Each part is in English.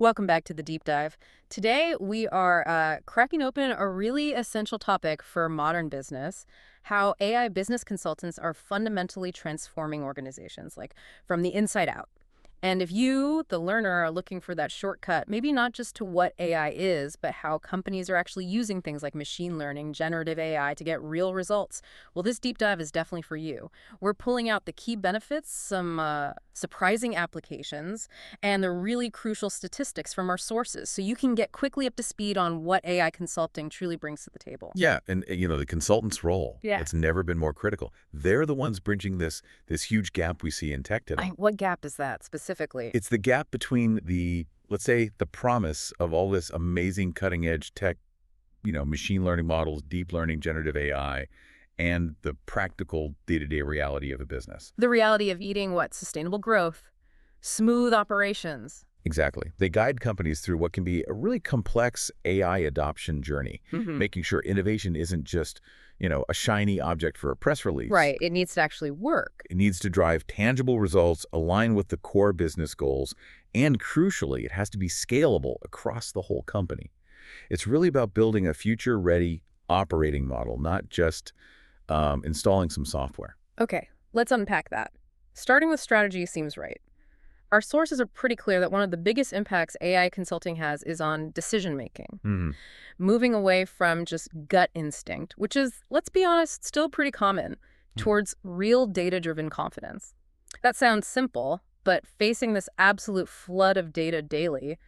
Welcome back to the deep dive. Today, we are cracking open a really essential topic for modern business, how AI business consultants are fundamentally transforming organizations, like from the inside out. And if you, the learner, are looking for that shortcut, maybe not just to what AI is, but how companies are actually using things like machine learning, generative AI to get real results, well, this deep dive is definitely for you. We're pulling out the key benefits, some surprising applications, and the really crucial statistics from our sources, so you can get quickly up to speed on what AI consulting truly brings to the table. Yeah, and the consultant's role, Yeah. it's never been more critical. They're the ones bridging this huge gap we see in tech today. What gap is that specifically? It's the gap between let's say, the promise of all this amazing cutting-edge tech, machine learning models, deep learning, generative AI, and the practical day-to-day reality of a business. The reality of eating what? Sustainable growth, smooth operations. Exactly. They guide companies through what can be a really complex AI adoption journey, making sure innovation isn't just, a shiny object for a press release. Right. It needs to actually work. It needs to drive tangible results, align with the core business goals, and crucially, it has to be scalable across the whole company. It's really about building a future-ready operating model, not just installing some software. Okay, let's unpack that. Starting with strategy seems right. Our sources are pretty clear that one of the biggest impacts AI consulting has is on decision-making. Moving away from just gut instinct, which is, let's be honest, still pretty common, towards real data-driven confidence. That sounds simple, but facing this absolute flood of data daily,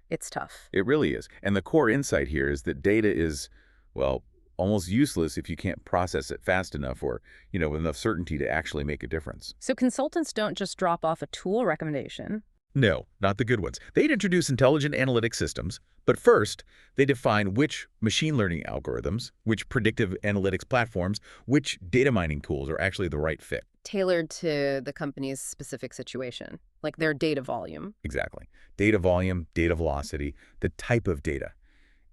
it's tough. It really is. And the core insight here is that data is, well, almost useless if you can't process it fast enough or, with enough certainty to actually make a difference. So consultants don't just drop off a tool recommendation. No, not the good ones. They'd introduce intelligent analytic systems, but first, they define which machine learning algorithms, which predictive analytics platforms, which data mining tools are actually the right fit. Tailored to the company's specific situation, like their data volume. Exactly. Data volume, data velocity, the type of data.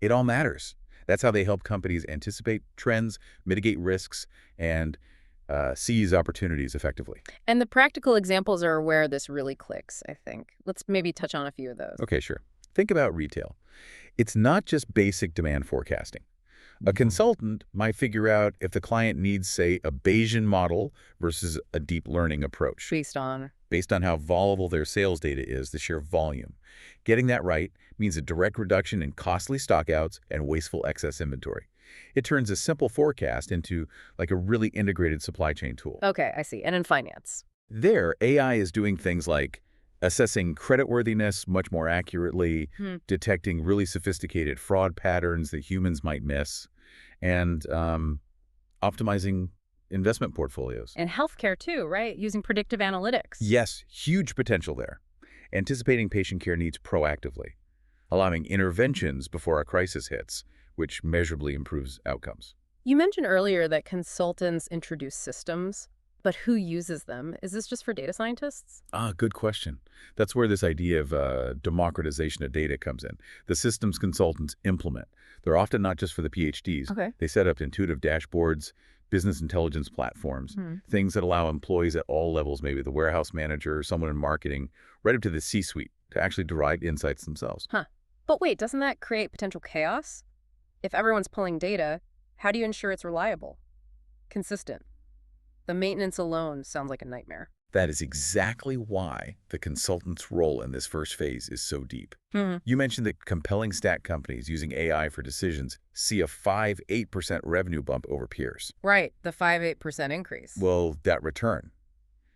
It all matters. That's how they help companies anticipate trends, mitigate risks, and seize opportunities effectively. And the practical examples are where this really clicks, I think. Let's maybe touch on a few of those. Okay, sure. Think about retail. It's not just basic demand forecasting. A consultant might figure out if the client needs, say, a Bayesian model versus a deep learning approach. Based on how volatile their sales data is, the sheer volume. Getting that right means a direct reduction in costly stockouts and wasteful excess inventory. It turns a simple forecast into like a really integrated supply chain tool. Okay, I see. And in finance? There, AI is doing things like assessing creditworthiness much more accurately, detecting really sophisticated fraud patterns that humans might miss, and optimizing investment portfolios. And healthcare too, right? Using predictive analytics. Yes, huge potential there. Anticipating patient care needs proactively, allowing interventions before a crisis hits, which measurably improves outcomes. You mentioned earlier that consultants introduce systems, but who uses them? Is this just for data scientists? Good question. That's where this idea of democratization of data comes in. The systems consultants implement. They're often not just for the PhDs. Okay. They set up intuitive dashboards, business intelligence platforms, things that allow employees at all levels, maybe the warehouse manager, someone in marketing, right up to the C-suite, to actually derive insights themselves. But wait, doesn't that create potential chaos? If everyone's pulling data, how do you ensure it's reliable, consistent? The maintenance alone sounds like a nightmare. That is exactly why the consultant's role in this first phase is so deep. You mentioned that compelling stat companies using AI for decisions see a 5–8% revenue bump over peers. Right, the 5–8% increase. Well, that return,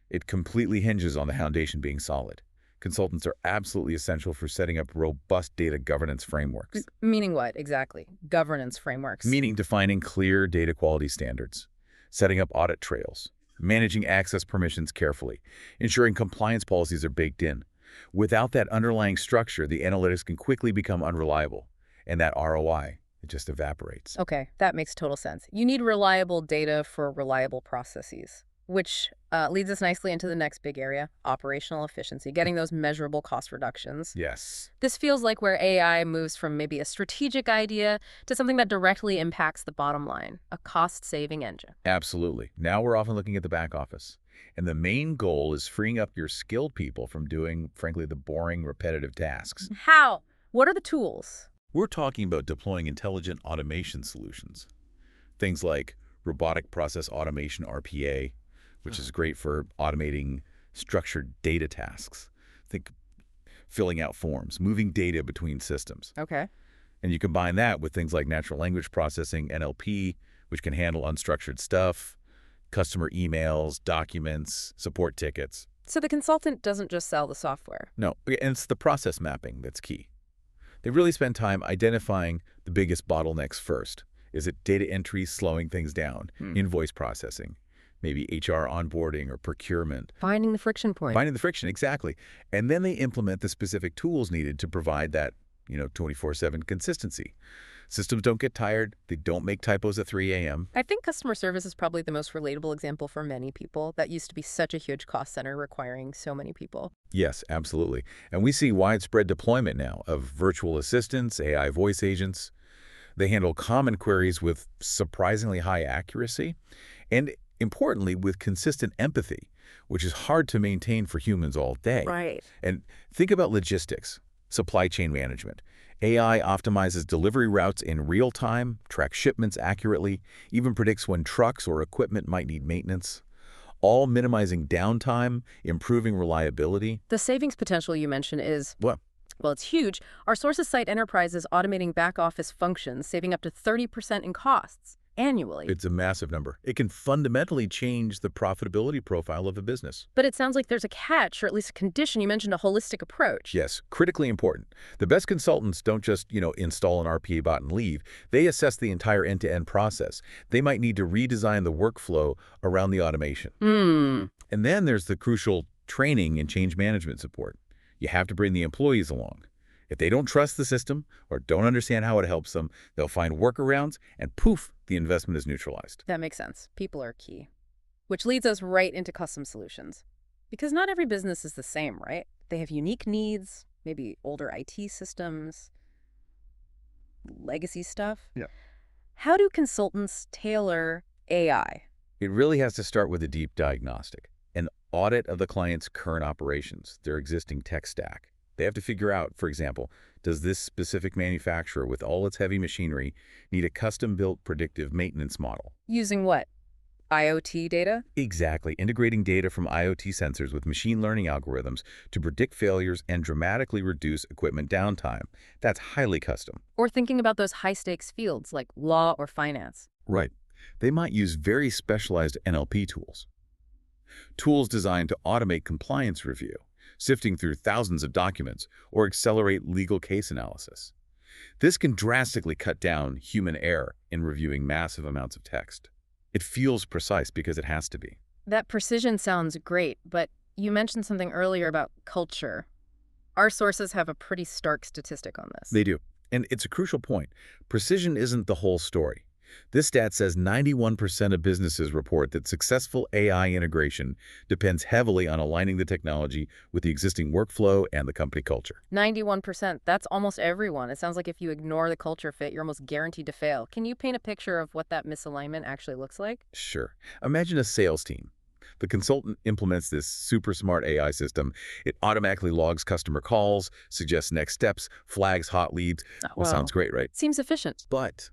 it completely hinges on the foundation being solid. Consultants are absolutely essential for setting up robust data governance frameworks. Meaning what, exactly? Governance frameworks. Meaning defining clear data quality standards, setting up audit trails, managing access permissions carefully, ensuring compliance policies are baked in. Without that underlying structure, the analytics can quickly become unreliable, and that ROI, it just evaporates. Okay, that makes total sense. You need reliable data for reliable processes, which leads us nicely into the next big area, operational efficiency, getting those measurable cost reductions. Yes. This feels like where AI moves from maybe a strategic idea to something that directly impacts the bottom line, a cost-saving engine. Absolutely. Now we're often looking at the back office. And the main goal is freeing up your skilled people from doing, frankly, the boring, repetitive tasks. How? What are the tools? We're talking about deploying intelligent automation solutions. Things like robotic process automation, RPA, which is great for automating structured data tasks. Think filling out forms, moving data between systems. Okay. And you combine that with things like natural language processing, NLP, which can handle unstructured stuff, customer emails, documents, support tickets. So the consultant doesn't just sell the software. No, and it's the process mapping that's key. They really spend time identifying the biggest bottlenecks first. Is it data entry slowing things down, invoice processing, maybe HR onboarding or procurement? Finding the friction point. Finding the friction, exactly. And then they implement the specific tools needed to provide that, 24/7 consistency. Systems don't get tired. They don't make typos at 3 a.m. I think customer service is probably the most relatable example for many people. That used to be such a huge cost center requiring so many people. Yes, absolutely. And we see widespread deployment now of virtual assistants, AI voice agents. They handle common queries with surprisingly high accuracy and, importantly, with consistent empathy, which is hard to maintain for humans all day. Right. And think about logistics, supply chain management. AI optimizes delivery routes in real time, tracks shipments accurately, even predicts when trucks or equipment might need maintenance, all minimizing downtime, improving reliability. The savings potential you mentioned is, What? well, it's huge. Our sources cite enterprises automating back-office functions, saving up to 30% in costs annually. It's a massive number. It can fundamentally change the profitability profile of a business. But it sounds like there's a catch, or at least a condition. You mentioned a holistic approach. Yes, critically important. The best consultants don't just, install an RPA bot and leave. They assess the entire end-to-end process. They might need to redesign the workflow around the automation. And then there's the crucial training and change management support. You have to bring the employees along. If they don't trust the system or don't understand how it helps them, they'll find workarounds and poof, the investment is neutralized. That makes sense. People are key. Which leads us right into custom solutions. Because not every business is the same, right? They have unique needs, maybe older IT systems, legacy stuff. Yeah. How do consultants tailor AI? It really has to start with a deep diagnostic, an audit of the client's current operations, their existing tech stack. They have to figure out, for example, does this specific manufacturer with all its heavy machinery need a custom-built predictive maintenance model? Using what? IoT data? Exactly, integrating data from IoT sensors with machine learning algorithms to predict failures and dramatically reduce equipment downtime. That's highly custom. Or thinking about those high-stakes fields like law or finance. Right. They might use very specialized NLP tools. Tools designed to automate compliance review, sifting through thousands of documents, or accelerate legal case analysis. This can drastically cut down human error in reviewing massive amounts of text. It feels precise because it has to be. That precision sounds great, but you mentioned something earlier about culture. Our sources have a pretty stark statistic on this. They do. And it's a crucial point. Precision isn't the whole story. This stat says 91% of businesses report that successful AI integration depends heavily on aligning the technology with the existing workflow and the company culture. 91%, that's almost everyone. It sounds like if you ignore the culture fit, you're almost guaranteed to fail. Can you paint a picture of what that misalignment actually looks like? Sure. Imagine a sales team. The consultant implements this super smart AI system. It automatically logs customer calls, suggests next steps, flags hot leads. Well, sounds great, right? Seems efficient. But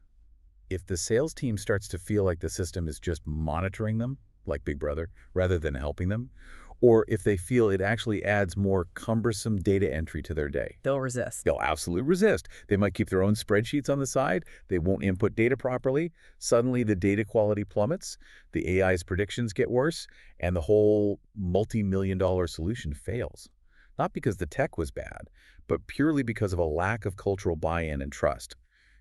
if the sales team starts to feel like the system is just monitoring them, like Big Brother, rather than helping them, or if they feel it actually adds more cumbersome data entry to their day, They'll resist. they'll absolutely resist. They might keep their own spreadsheets on the side. They won't input data properly. Suddenly, the data quality plummets, the AI's predictions get worse, and the whole multi-million-dollar solution fails. Not because the tech was bad, but purely because of a lack of cultural buy-in and trust.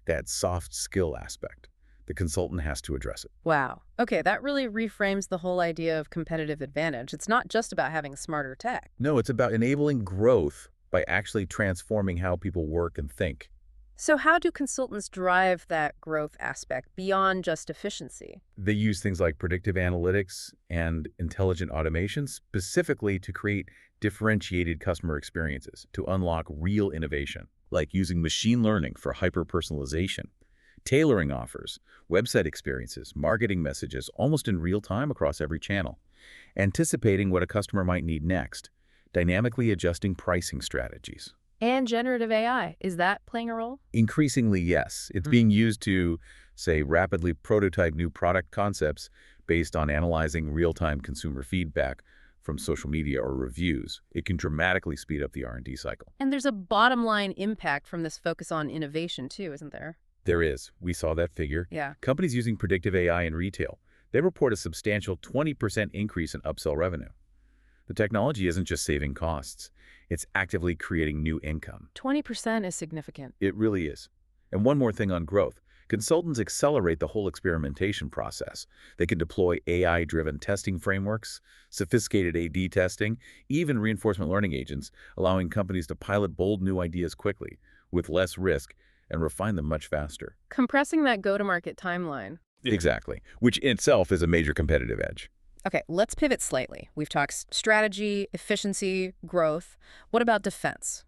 That soft skill aspect. The consultant has to address it. Wow. Okay, that really reframes the whole idea of competitive advantage. It's not just about having smarter tech. No, it's about enabling growth by actually transforming how people work and think. So how do consultants drive that growth aspect beyond just efficiency? They use things like predictive analytics and intelligent automation specifically to create differentiated customer experiences, to unlock real innovation, like using machine learning for hyper-personalization, tailoring offers, website experiences, marketing messages almost in real time across every channel. anticipating what a customer might need next, dynamically adjusting pricing strategies. And generative AI, is that playing a role? Increasingly, yes. It's being used to, say, rapidly prototype new product concepts based on analyzing real-time consumer feedback from social media or reviews. It can dramatically speed up the R&D cycle. And there's a bottom line impact from this focus on innovation too, isn't there? There is. We saw that figure. Yeah. Companies using predictive AI in retail, they report a substantial 20% increase in upsell revenue. The technology isn't just saving costs. It's actively creating new income. 20% is significant. It really is. And one more thing on growth. Consultants accelerate the whole experimentation process. They can deploy AI-driven testing frameworks, sophisticated A/B testing, even reinforcement learning agents, allowing companies to pilot bold new ideas quickly, with less risk, and refine them much faster. Compressing that go-to-market timeline. Exactly, which in itself is a major competitive edge. Okay, let's pivot slightly. We've talked strategy, efficiency, growth. What about defense?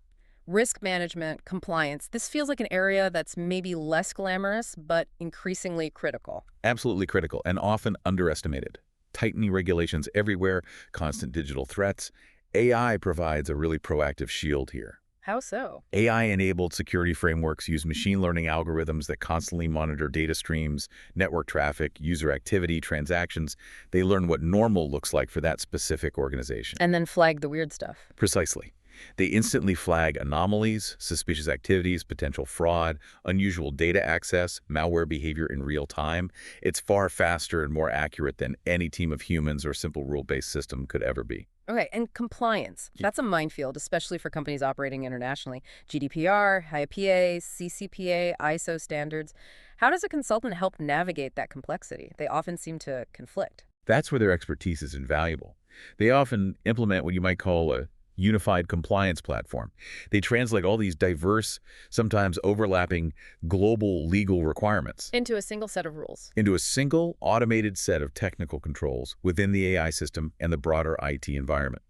Risk management, compliance. This feels like an area that's maybe less glamorous, but increasingly critical. Absolutely critical and often underestimated. Tightening regulations everywhere, constant digital threats. AI provides a really proactive shield here. How so? AI-enabled security frameworks use machine learning algorithms that constantly monitor data streams, network traffic, user activity, transactions. They learn what normal looks like for that specific organization. And then flag the weird stuff. Precisely. They instantly flag anomalies, suspicious activities, potential fraud, unusual data access, malware behavior in real time. It's far faster and more accurate than any team of humans or simple rule-based system could ever be. Okay, and compliance. That's a minefield, especially for companies operating internationally. GDPR, HIPAA, CCPA, ISO standards. How does a consultant help navigate that complexity? They often seem to conflict. That's where their expertise is invaluable. They often implement what you might call a unified compliance platform. They translate all these diverse, sometimes overlapping global legal requirements Into a single set of rules. into a single automated set of technical controls within the AI system and the broader IT environment.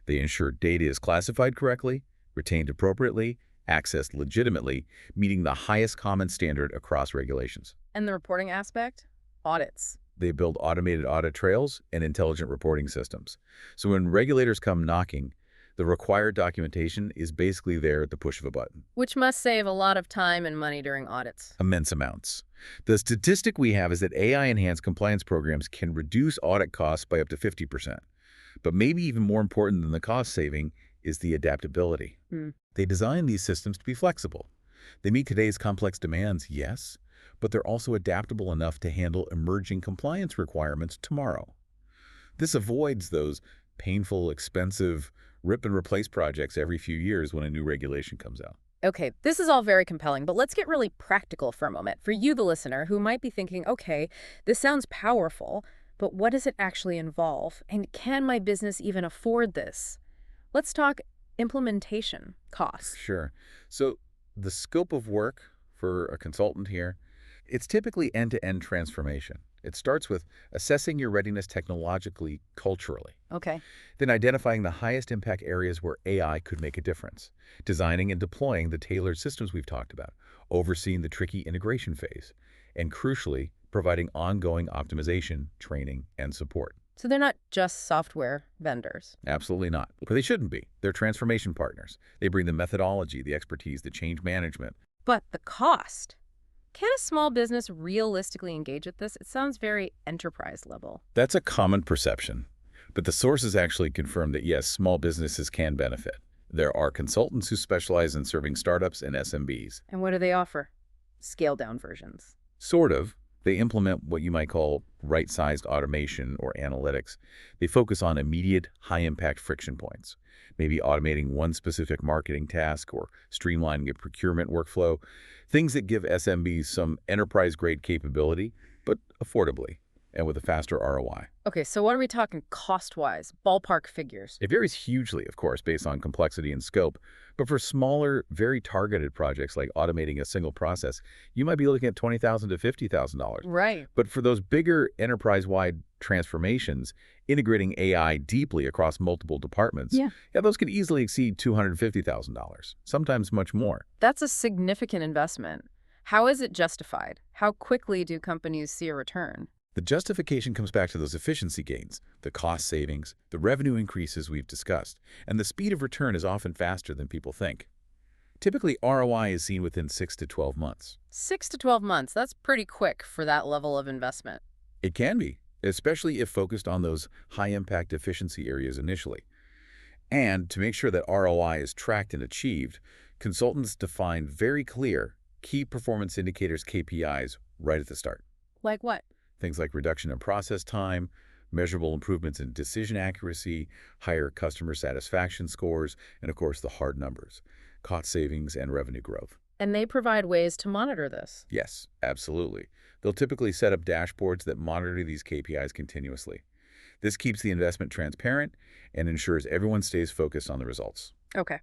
They ensure data is classified correctly, retained appropriately, accessed legitimately, meeting the highest common standard across regulations. And the reporting aspect? Audits. They build automated audit trails and intelligent reporting systems. So when regulators come knocking, the required documentation is basically there at the push of a button. Which must save a lot of time and money during audits. Immense amounts. The statistic we have is that AI-enhanced compliance programs can reduce audit costs by up to 50%. But maybe even more important than the cost saving is the adaptability. They design these systems to be flexible. They meet today's complex demands, yes, but they're also adaptable enough to handle emerging compliance requirements tomorrow. This avoids those painful, expensive, rip-and-replace projects every few years when a new regulation comes out. Okay, this is all very compelling, but let's get really practical for a moment. For you, the listener, who might be thinking, okay, this sounds powerful, but what does it actually involve? And can my business even afford this? Let's talk implementation costs. Sure. So the scope of work for a consultant here, it's typically end-to-end transformation. It starts with assessing your readiness technologically, culturally. Okay. Then identifying the highest impact areas where AI could make a difference. Designing and deploying the tailored systems we've talked about. Overseeing the tricky integration phase. And crucially, providing ongoing optimization, training, and support. So they're not just software vendors. Absolutely not. But they shouldn't be. They're transformation partners. They bring the methodology, the expertise, the change management. But the cost. Can a small business realistically engage with this? It sounds very enterprise level. That's a common perception. But the sources actually confirm that, yes, small businesses can benefit. There are consultants who specialize in serving startups and SMBs. And what do they offer? Scaled-down versions. Sort of. They implement what you might call right-sized automation or analytics. They focus on immediate, high-impact friction points, maybe automating one specific marketing task or streamlining a procurement workflow, things that give SMBs some enterprise-grade capability, but affordably and with a faster ROI. Okay, so what are we talking cost-wise? Ballpark figures. It varies hugely, of course, based on complexity and scope, but for smaller, very targeted projects like automating a single process, you might be looking at $20,000 to $50,000. Right. But for those bigger enterprise-wide transformations, integrating AI deeply across multiple departments, those can easily exceed $250,000, sometimes much more. That's a significant investment. How is it justified? How quickly do companies see a return? The justification comes back to those efficiency gains, the cost savings, the revenue increases we've discussed, and the speed of return is often faster than people think. Typically, ROI is seen within 6 to 12 months. 6 to 12 months, that's pretty quick for that level of investment. It can be, especially if focused on those high-impact efficiency areas initially. And to make sure that ROI is tracked and achieved, consultants define very clear key performance indicators KPIs right at the start. Like what? Things like reduction in process time, measurable improvements in decision accuracy, higher customer satisfaction scores, and of course the hard numbers, cost savings and revenue growth. And they provide ways to monitor this. Yes, absolutely. They'll typically set up dashboards that monitor these KPIs continuously. This keeps the investment transparent and ensures everyone stays focused on the results. Okay.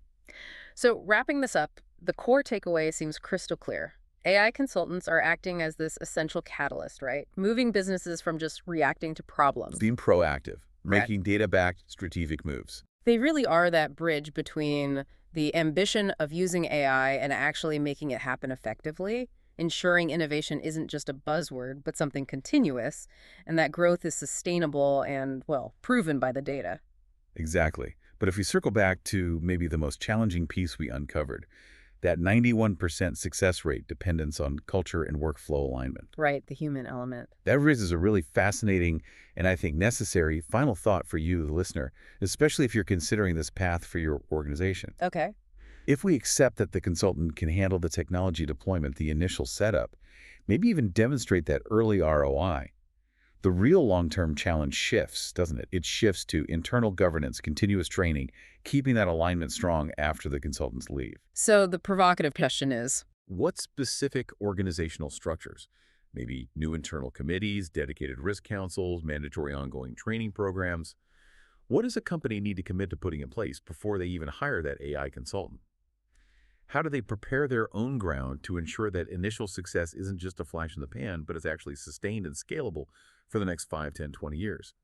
So wrapping this up, the core takeaway seems crystal clear. AI consultants are acting as this essential catalyst, right? Moving businesses from just reacting to problems. Being proactive, Correct. making data-backed strategic moves. They really are that bridge between the ambition of using AI and actually making it happen effectively, ensuring innovation isn't just a buzzword, but something continuous, and that growth is sustainable and, well, proven by the data. Exactly. But if we circle back to maybe the most challenging piece we uncovered, that 91% success rate dependence on culture and workflow alignment. Right, the human element. That raises a really fascinating and I think necessary final thought for you, the listener, especially if you're considering this path for your organization. Okay. If we accept that the consultant can handle the technology deployment, the initial setup, maybe even demonstrate that early ROI, the real long-term challenge shifts, doesn't it? It shifts to internal governance, continuous training, keeping that alignment strong after the consultants leave. So the provocative question is, What specific organizational structures? Maybe new internal committees, dedicated risk councils, mandatory ongoing training programs. What does a company need to commit to putting in place before they even hire that AI consultant? How do they prepare their own ground to ensure that initial success isn't just a flash in the pan, but is actually sustained and scalable for the next 5, 10, 20 years?